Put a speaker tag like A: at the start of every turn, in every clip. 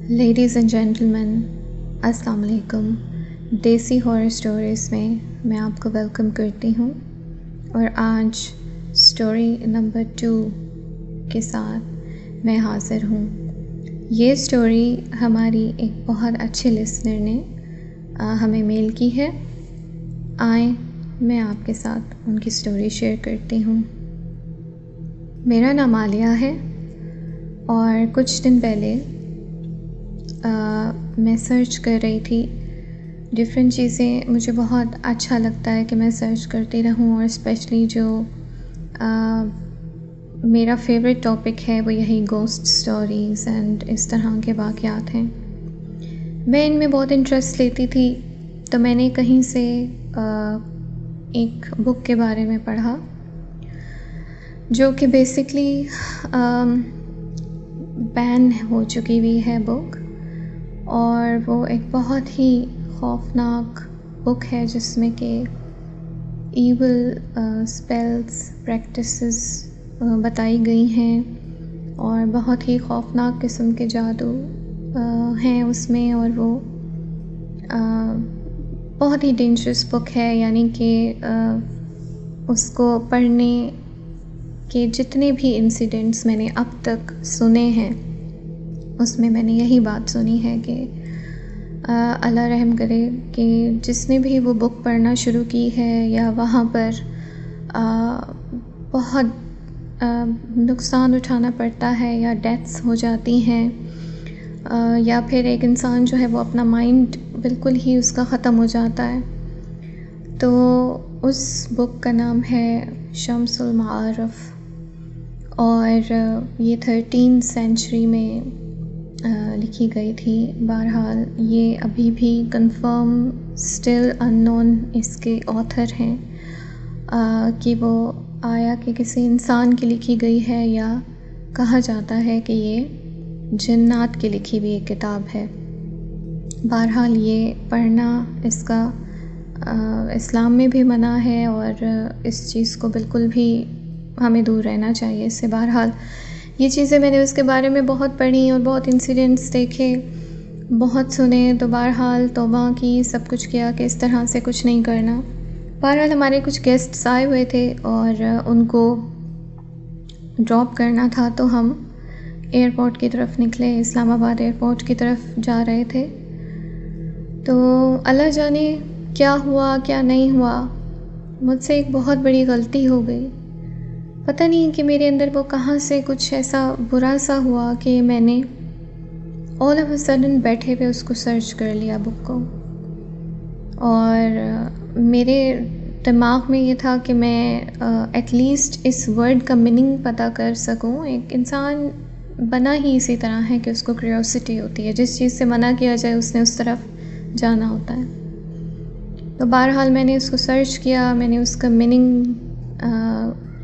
A: Ladies and gentleman, अस्सलाम वालेकुम। देसी हॉरर स्टोरीज़ में मैं आपको वेलकम करती हूँ और आज स्टोरी नंबर 2 के साथ मैं हाज़िर हूँ। ये स्टोरी हमारी एक बहुत अच्छे लिसनर ने हमें मेल की है। आए मैं आपके साथ उनकी स्टोरी शेयर करती हूँ। मेरा नाम आलिया है और कुछ दिन पहले मैं सर्च कर रही थी डिफरेंट चीज़ें। मुझे बहुत अच्छा लगता है कि मैं सर्च करती रहूं और स्पेशली जो मेरा फेवरेट टॉपिक है वो यही गोस्ट स्टोरीज़ एंड इस तरह के वाक़यात हैं। मैं इनमें बहुत इंटरेस्ट लेती थी, तो मैंने कहीं से एक बुक के बारे में पढ़ा जो कि बेसिकली बैन हो चुकी हुई है बुक, और वो एक बहुत ही खौफनाक बुक है जिसमें कि ईवल स्पेल्स प्रैक्टिसेस बताई गई हैं और बहुत ही खौफनाक किस्म के जादू हैं उसमें, और वो बहुत ही डेंजरस बुक है। यानी कि उसको पढ़ने के जितने भी इंसिडेंट्स मैंने अब तक सुने हैं उसमें मैंने यही बात सुनी है कि अल्लाह रहम करे कि जिसने भी वो बुक पढ़ना शुरू की है या वहाँ पर बहुत नुकसान उठाना पड़ता है या डेथ्स हो जाती हैं, या फिर एक इंसान जो है वो अपना माइंड बिल्कुल ही उसका ख़त्म हो जाता है। तो उस बुक का नाम है शम्सुल माआरिफ और ये 13th सेंचुरी में लिखी गई थी। बहरहाल ये अभी भी कंफर्म स्टिल अननोन इसके ऑथर हैं कि वो आया कि किसी इंसान की लिखी गई है या कहा जाता है कि ये जिन्नात की लिखी हुई एक किताब है। बहरहाल ये पढ़ना इसका इस्लाम में भी मना है और इस चीज़ को बिल्कुल भी हमें दूर रहना चाहिए इससे। बहरहाल ये चीज़ें मैंने उसके बारे में बहुत पढ़ी और बहुत इंसिडेंट्स देखे, बहुत सुने, तो बहरहाल तौबा की, सब कुछ किया कि इस तरह से कुछ नहीं करना। बहरहाल हमारे कुछ गेस्ट्स आए हुए थे और उनको ड्रॉप करना था, तो हम एयरपोर्ट की तरफ निकले, इस्लामाबाद एयरपोर्ट की तरफ जा रहे थे। तो अल्लाह जाने क्या हुआ क्या नहीं हुआ, मुझसे एक बहुत बड़ी गलती हो गई। पता नहीं कि मेरे अंदर वो कहाँ से कुछ ऐसा बुरा सा हुआ कि मैंने ऑल ऑफ अ सडन बैठे हुए उसको सर्च कर लिया बुक को, और मेरे दिमाग में ये था कि मैं एटलीस्ट इस वर्ड का मीनिंग पता कर सकूं। एक इंसान बना ही इसी तरह है कि उसको क्यूरियोसिटी होती है, जिस चीज़ से मना किया जाए उसने उस तरफ जाना होता है। तो बहरहाल मैंने उसको सर्च किया, मैंने उसका मीनिंग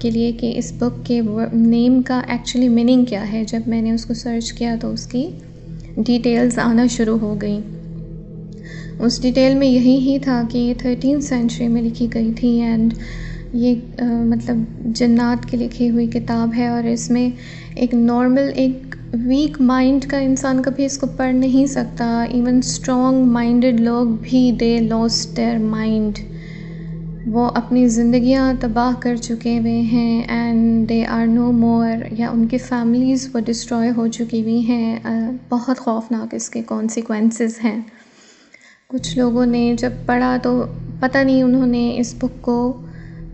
A: के लिए कि इस बुक के नेम का एक्चुअली मीनिंग क्या है, जब मैंने उसको सर्च किया तो उसकी डिटेल्स आना शुरू हो गई। उस डिटेल में यही ही था कि ये 13th सेंचुरी में लिखी गई थी एंड ये मतलब जन्नात की लिखी हुई किताब है, और इसमें एक नॉर्मल, एक वीक माइंड का इंसान कभी इसको पढ़ नहीं सकता। इवन स्ट्रॉन्ग माइंडेड लोग भी दे लॉस्ट देयर माइंड, वो अपनी ज़िंदगियां तबाह कर चुके हुए हैं एंड दे आर नो मोर, या उनकी फैमिलीज़ वो डिस्ट्रॉय हो चुकी हुई हैं। बहुत खौफनाक इसके कॉन्सिक्वेंसेस हैं। कुछ लोगों ने जब पढ़ा तो पता नहीं उन्होंने इस बुक को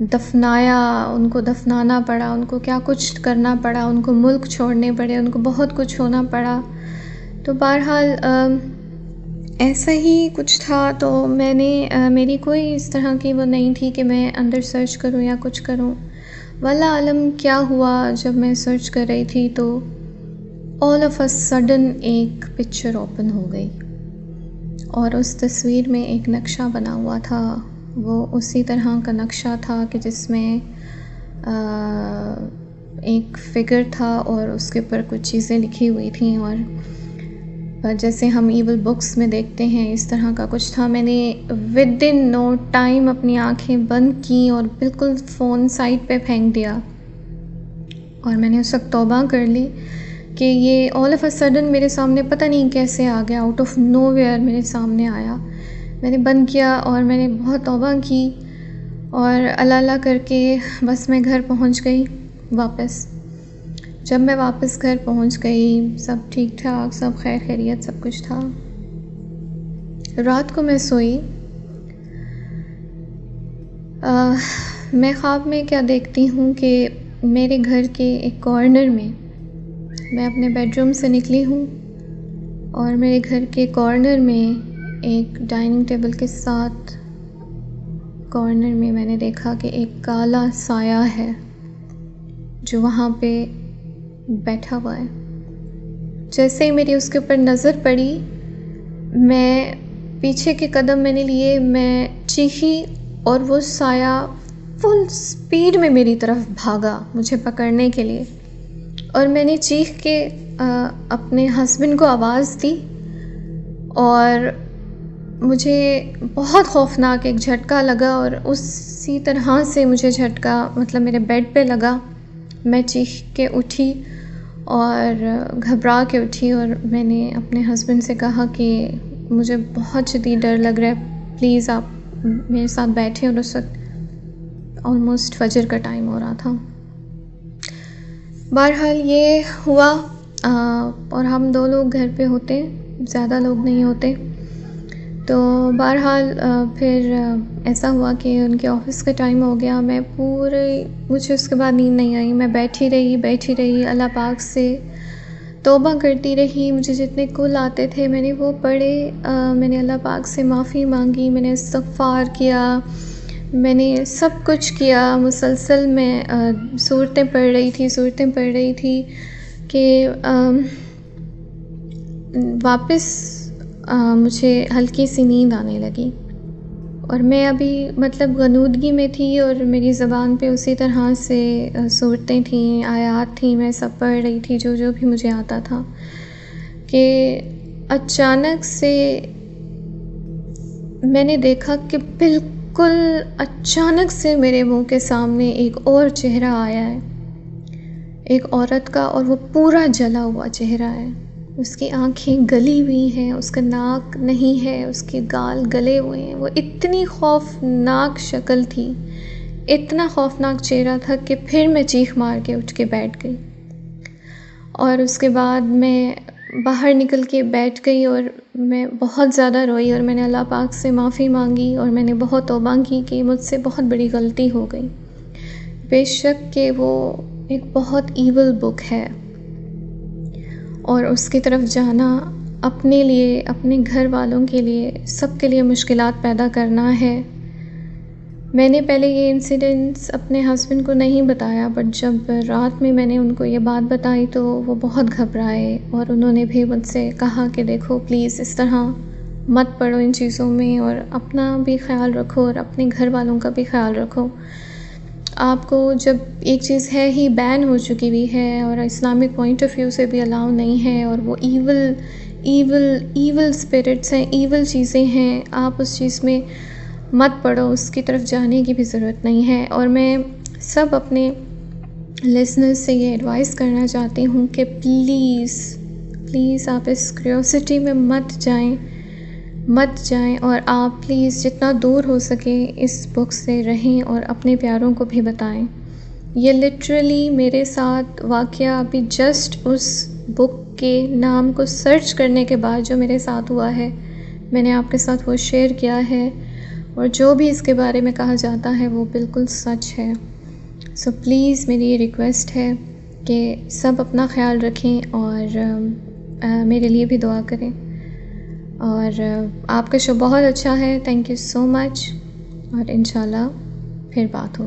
A: दफनाया, उनको दफनाना पड़ा, उनको क्या कुछ करना पड़ा, उनको मुल्क छोड़ने पड़े, उनको बहुत कुछ होना पड़ा। तो बहरहाल ऐसा ही कुछ था। तो मैंने मेरी कोई इस तरह की वो नहीं थी कि मैं अंदर सर्च करूं या कुछ करूं। वल्लाह आलम क्या हुआ, जब मैं सर्च कर रही थी तो ऑल ऑफ अ सडन एक पिक्चर ओपन हो गई और उस तस्वीर में एक नक्शा बना हुआ था। वो उसी तरह का नक्शा था कि जिसमें एक फिगर था और उसके ऊपर कुछ चीज़ें लिखी हुई थी, और जैसे हम ईवल बुक्स में देखते हैं इस तरह का कुछ था। मैंने विद इन नो टाइम अपनी आंखें बंद की और बिल्कुल फ़ोन साइड पे फेंक दिया, और मैंने उस वक्त तौबा कर ली कि ये ऑल ऑफ अ सडन मेरे सामने पता नहीं कैसे आ गया, आउट ऑफ नोवेयर मेरे सामने आया। मैंने बंद किया और मैंने बहुत तौबा की और अल्लाह अल्लाह करके बस मैं घर पहुंच गई वापस। जब मैं वापस घर पहुंच गई, सब ठीक ठाक, सब खैर खैरियत, सब कुछ था। रात को मैं सोई, मैं ख्वाब में क्या देखती हूँ कि मेरे घर के एक कॉर्नर में, मैं अपने बेडरूम से निकली हूँ और मेरे घर के कॉर्नर में एक डाइनिंग टेबल के साथ कॉर्नर में मैंने देखा कि एक काला साया है जो वहाँ पे बैठा हुआ है। जैसे ही मेरी उसके ऊपर नज़र पड़ी, मैं पीछे के कदम मैंने लिए, मैं चीखी और वो साया फुल स्पीड में मेरी तरफ भागा मुझे पकड़ने के लिए। और मैंने चीख के अपने हस्बैंड को आवाज़ दी और मुझे बहुत खौफनाक एक झटका लगा और उसी तरह से मुझे झटका मतलब मेरे बेड पे लगा। मैं चीख के उठी और घबरा के उठी और मैंने अपने हस्बैंड से कहा कि मुझे बहुत शदीद डर लग रहा है, प्लीज़ आप मेरे साथ बैठे। और उस वक्त ऑलमोस्ट फजर का टाइम हो रहा था। बहरहाल ये हुआ और हम 2 लोग घर पे होते, ज़्यादा लोग नहीं होते। तो बहरहाल फिर ऐसा हुआ कि उनके ऑफ़िस का टाइम हो गया। मुझे उसके बाद नींद नहीं आई। मैं बैठी रही अल्लाह पाक से तौबा करती रही। मुझे जितने कुल आते थे मैंने वो पढ़े। मैंने अल्लाह पाक से माफ़ी मांगी, मैंने इस्तिग़फ़ार किया, मैंने सब कुछ किया। मुसलसल मैं सूरतें पढ़ रही थी कि वापस मुझे हल्की सी नींद आने लगी और मैं अभी मतलब ग़नूदगी में थी और मेरी ज़बान पे उसी तरह से सूरतें थीं, आयात थीं, मैं सब पढ़ रही थी जो भी मुझे आता था कि अचानक से मैंने देखा कि बिल्कुल अचानक से मेरे मुंह के सामने एक और चेहरा आया है, एक औरत का, और वो पूरा जला हुआ चेहरा है। उसकी आँखें गली हुई हैं, उसका नाक नहीं है, उसके गाल गले हुए हैं। वो इतनी खौफनाक शक्ल थी, इतना खौफनाक चेहरा था कि फिर मैं चीख मार के उठ के बैठ गई। और उसके बाद मैं बाहर निकल के बैठ गई और मैं बहुत ज़्यादा रोई और मैंने अल्लाह पाक से माफ़ी मांगी और मैंने बहुत तौबा की कि मुझसे बहुत बड़ी गलती हो गई। बेशक कि वो एक बहुत ईवल बुक है और उसकी तरफ जाना अपने लिए, अपने घर वालों के लिए, सबके लिए मुश्किलात पैदा करना है। मैंने पहले ये इंसिडेंट्स अपने हस्बैंड को नहीं बताया, बट जब रात में मैंने उनको ये बात बताई तो वो बहुत घबराए और उन्होंने भी मुझसे कहा कि देखो प्लीज़ इस तरह मत पड़ो इन चीज़ों में और अपना भी ख्याल रखो और अपने घर वालों का भी ख्याल रखो। आपको जब एक चीज़ है ही बैन हो चुकी हुई है और इस्लामिक पॉइंट ऑफ व्यू से भी अलाउ नहीं है और वो ईवल स्पिरिट्स हैं, ईवल चीज़ें हैं, आप उस चीज़ में मत पड़ो, उसकी तरफ जाने की भी ज़रूरत नहीं है। और मैं सब अपने लिसनर्स से ये एडवाइस करना चाहती हूँ कि प्लीज़ आप इस क्यूरियोसिटी में मत जाएं और आप प्लीज़ जितना दूर हो सके इस बुक से रहें और अपने प्यारों को भी बताएं। ये लिटरली मेरे साथ वाक़या अभी जस्ट उस बुक के नाम को सर्च करने के बाद जो मेरे साथ हुआ है, मैंने आपके साथ वो शेयर किया है और जो भी इसके बारे में कहा जाता है वो बिल्कुल सच है। सो प्लीज़ मेरी ये रिक्वेस्ट है कि सब अपना ख्याल रखें और मेरे लिए भी दुआ करें। और आपका शो बहुत अच्छा है, थैंक यू सो मच और इंशाल्लाह फिर बात हो।